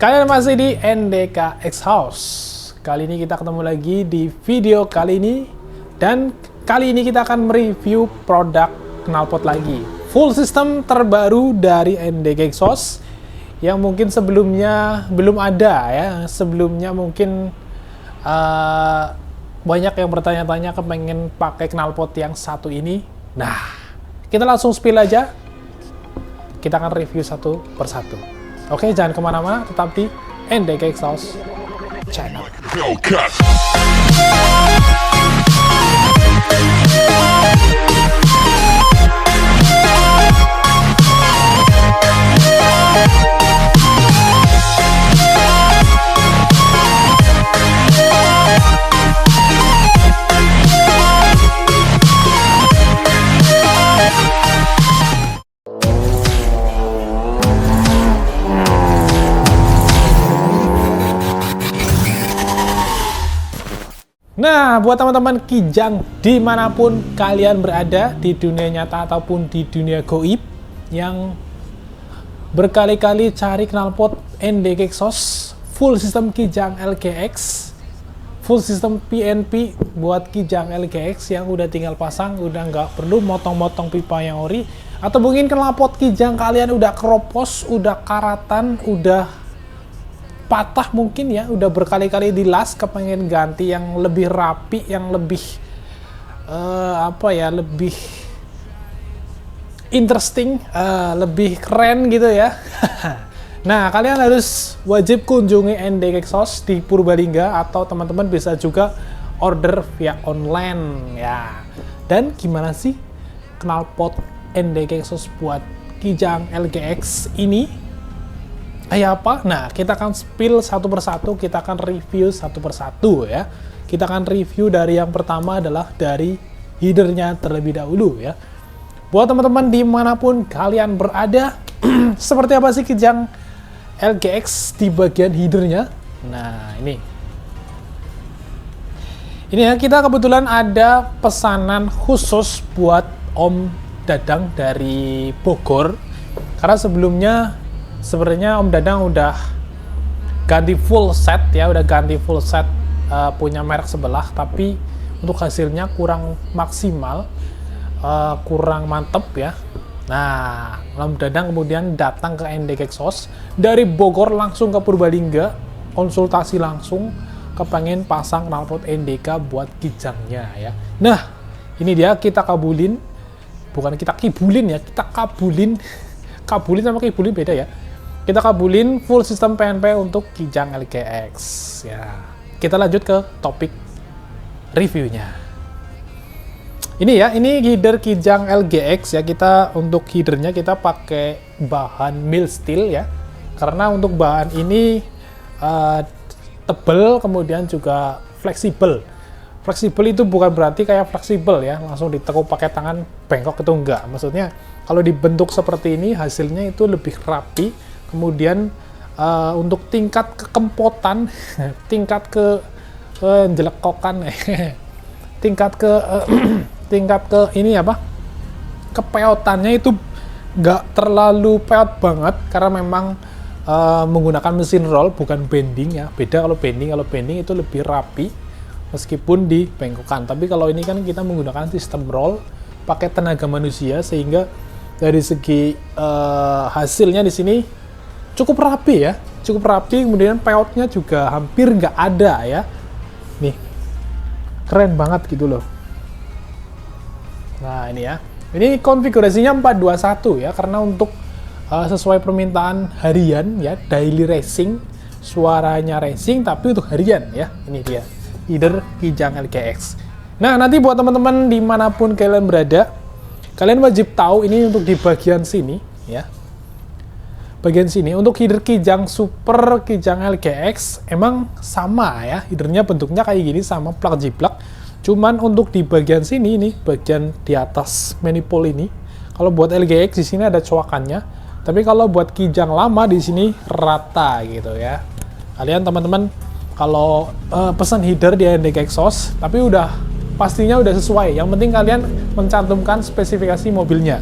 Kalian masih di NDK X House. Kali ini kita ketemu lagi di video kali ini. Dan kali ini kita akan mereview produk knalpot lagi. Full system terbaru dari NDK X House. Yang mungkin sebelumnya belum ada ya. Sebelumnya mungkin banyak yang bertanya-tanya kepengen pakai knalpot yang satu ini. Nah, kita langsung spill aja. Kita akan review satu persatu. Oke, jangan kemana-mana, tetap di NDK X House channel. Nah, buat teman-teman kijang dimanapun kalian berada, di dunia nyata ataupun di dunia goib, yang berkali-kali cari knalpot NDK X House, full system kijang LGX, full system PNP buat kijang LGX yang udah tinggal pasang, udah nggak perlu motong-motong pipa yang ori, atau mungkin knalpot kijang kalian udah keropos, udah karatan, udah patah mungkin ya, udah berkali-kali dilas, kepengen ganti yang lebih rapi, yang lebih lebih interesting, lebih keren gitu ya. Nah, kalian harus wajib kunjungi NDK X House di Purbalingga, atau teman-teman bisa juga order via online ya. Dan gimana sih knalpot NDK X House buat kijang LGX ini? Kayak apa? Nah, kita akan spill satu persatu, kita akan review satu persatu ya. Kita akan review dari yang pertama adalah dari headernya terlebih dahulu ya. Buat teman-teman dimanapun kalian berada, seperti apa sih kijang LGX di bagian headernya? Nah, ini ya, kita kebetulan ada pesanan khusus buat Om Dadang dari Bogor. Karena sebelumnya sebenarnya Om Dadang udah ganti full set ya, punya merek sebelah, tapi untuk hasilnya kurang maksimal, kurang mantep ya. Nah, Om Dadang kemudian datang ke NDK X House dari Bogor langsung ke Purbalingga, konsultasi langsung, kepengen pasang knalpot NDK buat kijangnya ya. Nah, ini dia, kita kabulin, bukan kita kibulin ya, kita kabulin. Kabulin sama kibulin beda ya. Kita kabulin full system PNP untuk kijang LGX ya. Kita lanjut ke topik reviewnya. Ini ya, ini header kijang LGX ya. Kita untuk headernya kita pakai bahan mild steel ya. Karena untuk bahan ini tebal, kemudian juga fleksibel. Fleksibel itu bukan berarti kayak fleksibel ya, langsung ditekuk pakai tangan bengkok, itu enggak. Maksudnya kalau dibentuk seperti ini hasilnya itu lebih rapi. Kemudian untuk tingkat kekempotan, tingkat jelekokan, tingkat ke ini apa? Kepeotannya itu nggak terlalu peot banget, karena memang menggunakan mesin roll bukan bending ya. Beda kalau bending itu lebih rapi meskipun dibengkokkan. Tapi kalau ini kan kita menggunakan sistem roll pakai tenaga manusia, sehingga dari segi hasilnya di sini cukup rapi ya, kemudian peotnya juga hampir nggak ada ya. Nih, keren banget gitu loh. Nah, ini ya, ini konfigurasinya 421 ya, karena untuk sesuai permintaan harian ya, daily racing, suaranya racing tapi untuk harian ya. Ini dia header kijang LGX. Nah, nanti buat teman-teman dimanapun kalian berada, kalian wajib tahu ini untuk di bagian sini ya. Bagian sini untuk header kijang super kijang LGX emang sama ya, headernya bentuknya kayak gini, sama plug jiplak. Cuman untuk di bagian sini, ini bagian di atas manifold ini, kalau buat LGX di sini ada coakannya, tapi kalau buat kijang lama di sini rata gitu ya. Kalian teman-teman kalau pesan header di NDK X House, tapi pastinya udah sesuai. Yang penting kalian mencantumkan spesifikasi mobilnya.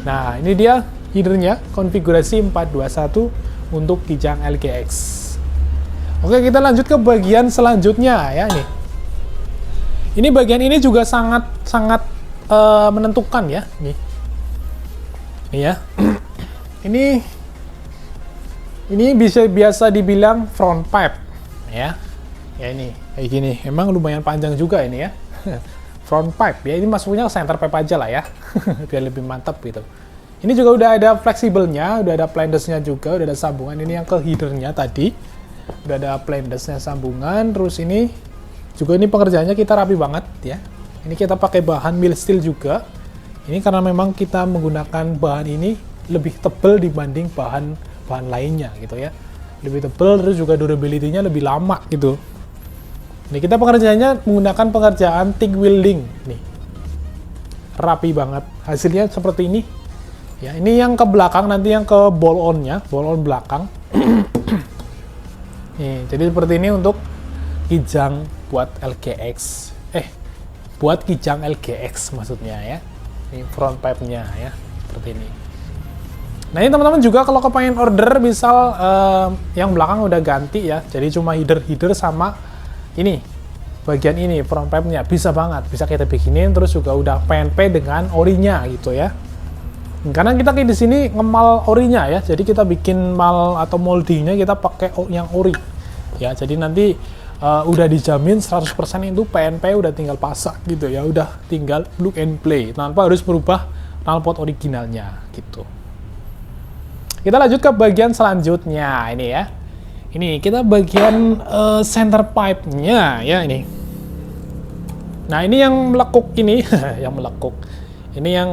Nah, ini dia headernya, konfigurasi 421 untuk Kijang LGX. Oke, kita lanjut ke bagian selanjutnya ya ini. Ini bagian ini juga sangat menentukan ya nih. Ini ya. Ini biasa dibilang front pipe ya. Ya ini kayak gini. Emang lumayan panjang juga ini ya. Front pipe ya, ini masuknya center pipe aja lah ya. Biar lebih mantap gitu. Ini juga udah ada fleksibelnya, udah ada plandesnya juga, udah ada sambungan. Ini yang ke headernya tadi. Udah ada plandesnya sambungan, terus ini juga ini pengerjaannya kita rapi banget ya. Ini kita pakai bahan mill steel juga. Ini karena memang kita menggunakan bahan ini lebih tebal dibanding bahan lainnya gitu ya. Lebih tebal, terus juga durability-nya lebih lama gitu. Ini kita pengerjaannya menggunakan pengerjaan TIG welding nih. Rapi banget. Hasilnya seperti ini. Ya, ini yang ke belakang, nanti yang ke ball on-nya, ball on belakang. Nih, jadi seperti ini untuk Kijang buat LGX. Buat Kijang LGX maksudnya ya. Ini front pipe-nya ya, seperti ini. Nah, ini teman-teman juga kalau kepengen order misal yang belakang udah ganti ya. Jadi cuma header sama ini bagian ini front pipe-nya, bisa banget, bisa kita bikinin, terus juga udah PNP dengan orinya gitu ya. Karena kita di sini ngemal orinya ya, jadi kita bikin mal atau moldingnya kita pakai yang ori ya. Jadi nanti udah dijamin 100% itu PNP, udah tinggal pasang gitu ya, udah tinggal plug and play tanpa harus merubah knalpot originalnya gitu. Kita lanjut ke bagian selanjutnya ini ya. Ini kita bagian center pipe-nya ya ini. Nah, ini yang melekuk ini, yang melekuk. Ini yang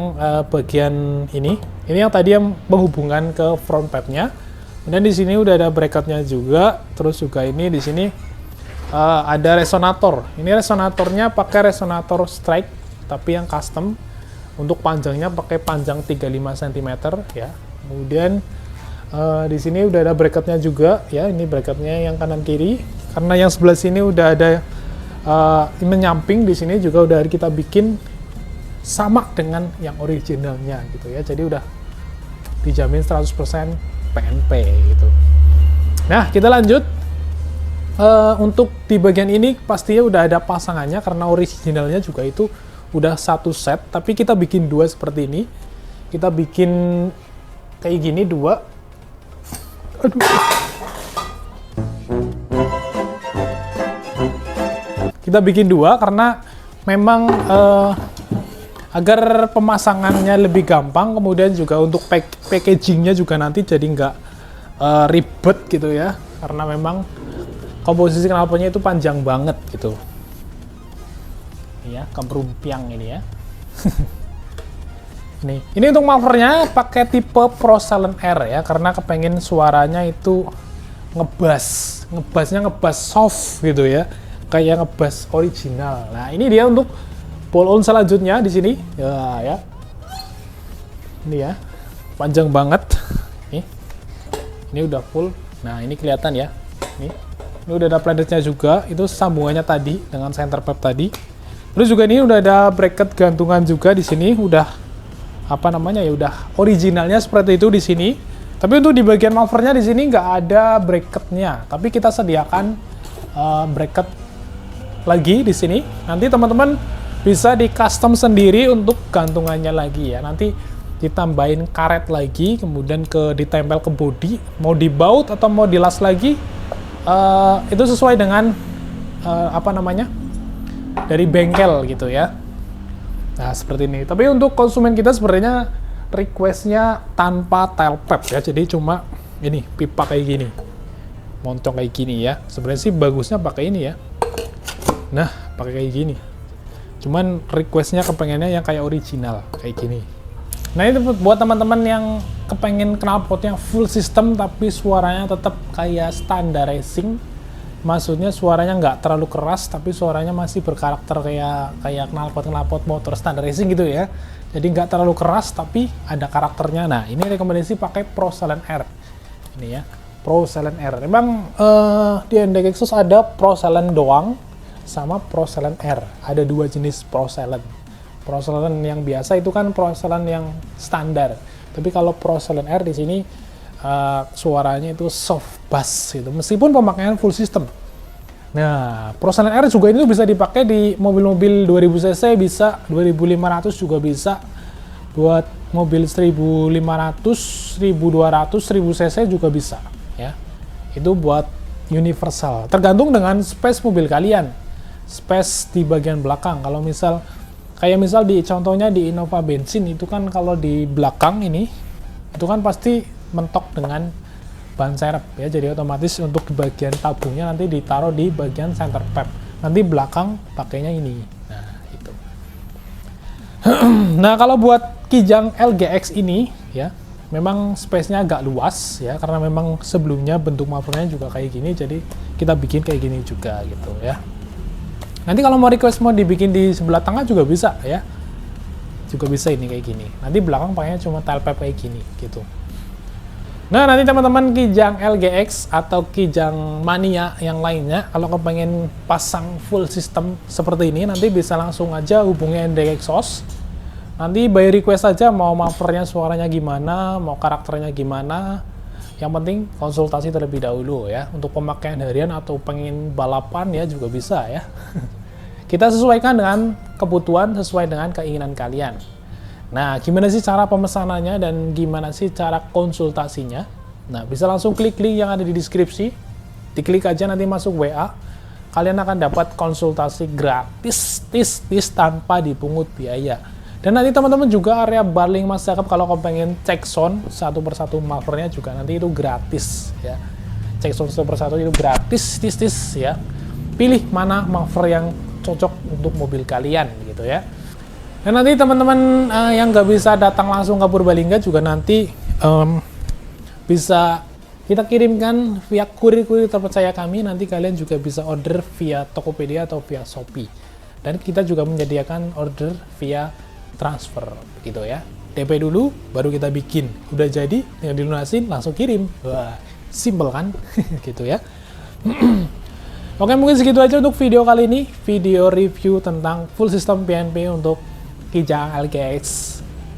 bagian ini. Ini yang tadi yang penghubungan ke front pipe-nya. Kemudian di sini udah ada bracket-nya juga. Terus juga ini di sini ada resonator. Ini resonatornya pakai resonator strike, tapi yang custom. Untuk panjangnya pakai panjang 35 cm ya. Kemudian di sini udah ada bracketnya juga ya, ini bracketnya yang kanan kiri. Karena yang sebelah sini udah ada menyamping, di sini juga udah kita bikin sama dengan yang originalnya gitu ya. Jadi udah dijamin 100% PNP gitu. Nah, kita lanjut. Untuk di bagian ini pastinya udah ada pasangannya karena originalnya juga itu udah satu set, tapi kita bikin dua seperti ini. Kita bikin kayak gini dua. Aduh. Kita bikin dua karena memang agar pemasangannya lebih gampang, kemudian juga untuk packagingnya juga nanti jadi nggak ribet gitu ya, karena memang komposisi knalpotnya itu panjang banget gitu. Ini ya, kemprumpiang ini ya. Ini untuk mufflernya pakai tipe Pro-Silent R ya, karena kepengen suaranya itu ngebasnya soft gitu ya, kayak ngebass original. Nah, ini dia untuk ball-on selanjutnya di sini ya. Ini ya, panjang banget. Ini udah full. Nah, ini kelihatan ya. Ini udah ada plandesnya juga, itu sambungannya tadi dengan center pipe tadi. Terus juga ini udah ada bracket gantungan juga di sini, udah apa namanya ya, udah originalnya seperti itu di sini. Tapi untuk di bagian mufflernya di sini nggak ada bracketnya, tapi kita sediakan bracket lagi di sini. Nanti teman-teman bisa di custom sendiri untuk gantungannya lagi ya. Nanti ditambahin karet lagi, kemudian ditempel ke bodi, mau dibaut atau mau dilas lagi, itu sesuai dengan apa namanya, dari bengkel gitu ya. Nah, seperti ini. Tapi untuk konsumen kita sebenarnya requestnya tanpa tailpipe ya, jadi cuma ini pipa kayak gini, montong kayak gini ya. Sebenarnya sih bagusnya pakai ini ya. Nah, pakai kayak gini. Cuman requestnya kepengennya yang kayak original kayak gini. Nah, itu buat teman-teman yang kepengen knalpotnya full system tapi suaranya tetap kayak standar racing. Maksudnya suaranya nggak terlalu keras tapi suaranya masih berkarakter kayak knalpot motor standar racing gitu ya. Jadi nggak terlalu keras tapi ada karakternya. Nah, ini rekomendasi pakai Pro-Silent R. Ini ya, Pro-Silent R. Memang di NDK Exhaust ada Pro-Silent doang sama Pro-Silent R. Ada dua jenis Pro-Silent. Pro-Silent yang biasa itu kan Pro-Silent yang standar. Tapi kalau Pro-Silent R di sini suaranya itu soft bass gitu, meskipun pemakaian full system. Nah, Pro Silent Air juga ini bisa dipakai di mobil-mobil 2000 cc, bisa 2500 juga bisa, buat mobil 1500, 1200, 1000 cc juga bisa ya. Itu buat universal, tergantung dengan space mobil kalian, space di bagian belakang. Kalau misal kayak misal di contohnya di Innova bensin itu kan, kalau di belakang ini itu kan pasti mentok dengan ban serep ya, jadi otomatis untuk di bagian tabungnya nanti ditaruh di bagian center pep, nanti belakang pakainya ini. Nah itu. Nah kalau buat Kijang LGX ini ya, memang space-nya agak luas ya, karena memang sebelumnya bentuk mufflernya juga kayak gini, jadi kita bikin kayak gini juga gitu ya. Nanti kalau mau request mau dibikin di sebelah tengah juga bisa ya, juga bisa ini kayak gini. Nanti belakang pakainya cuma tail pipe kayak gini gitu. Nah nanti teman-teman Kijang LGX atau Kijang Mania yang lainnya, kalau kepengen pasang full system seperti ini, nanti bisa langsung aja hubungi NDK Exhaust. Nanti by request aja mau mufflernya suaranya gimana, mau karakternya gimana. Yang penting konsultasi terlebih dahulu ya. Untuk pemakaian harian atau pengen balapan ya juga bisa ya. Kita sesuaikan dengan kebutuhan, sesuai dengan keinginan kalian. Nah, gimana sih cara pemesanannya dan gimana sih cara konsultasinya? Nah, bisa langsung klik link yang ada di deskripsi. Diklik aja nanti masuk WA. Kalian akan dapat konsultasi gratis, tis tanpa dipungut biaya. Dan nanti teman-teman juga area Barling Mas Jakab kalau pengen cek sound satu persatu mufflernya juga nanti itu gratis ya. Cek sound satu persatu itu gratis, tis ya. Pilih mana muffler yang cocok untuk mobil kalian gitu ya. Dan nanti teman-teman yang nggak bisa datang langsung ke Purbalingga juga nanti bisa kita kirimkan via kurir-kurir terpercaya kami. Nanti kalian juga bisa order via Tokopedia atau via Shopee. Dan kita juga menyediakan order via transfer gitu ya. DP dulu baru kita bikin. Udah jadi tinggal dilunasin langsung kirim. Wah, simple kan? Gitu ya. Oke, mungkin segitu aja untuk video kali ini. Video review tentang full system PNP untuk Kijang LGX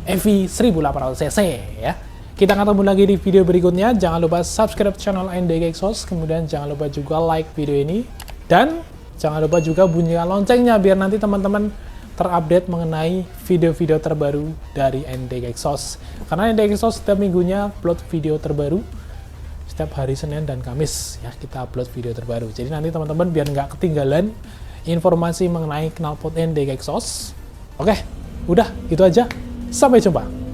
EV 1800cc ya. Kita ketemu lagi di video berikutnya. Jangan lupa subscribe channel NDK Exhaust, kemudian jangan lupa juga like video ini, dan jangan lupa juga bunyikan loncengnya biar nanti teman-teman terupdate mengenai video-video terbaru dari NDK Exhaust. Karena NDK Exhaust setiap minggunya upload video terbaru, setiap hari Senin dan Kamis ya kita upload video terbaru. Jadi nanti teman-teman biar nggak ketinggalan informasi mengenai knalpot NDK Exhaust. Oke, udah itu aja. Sampai jumpa.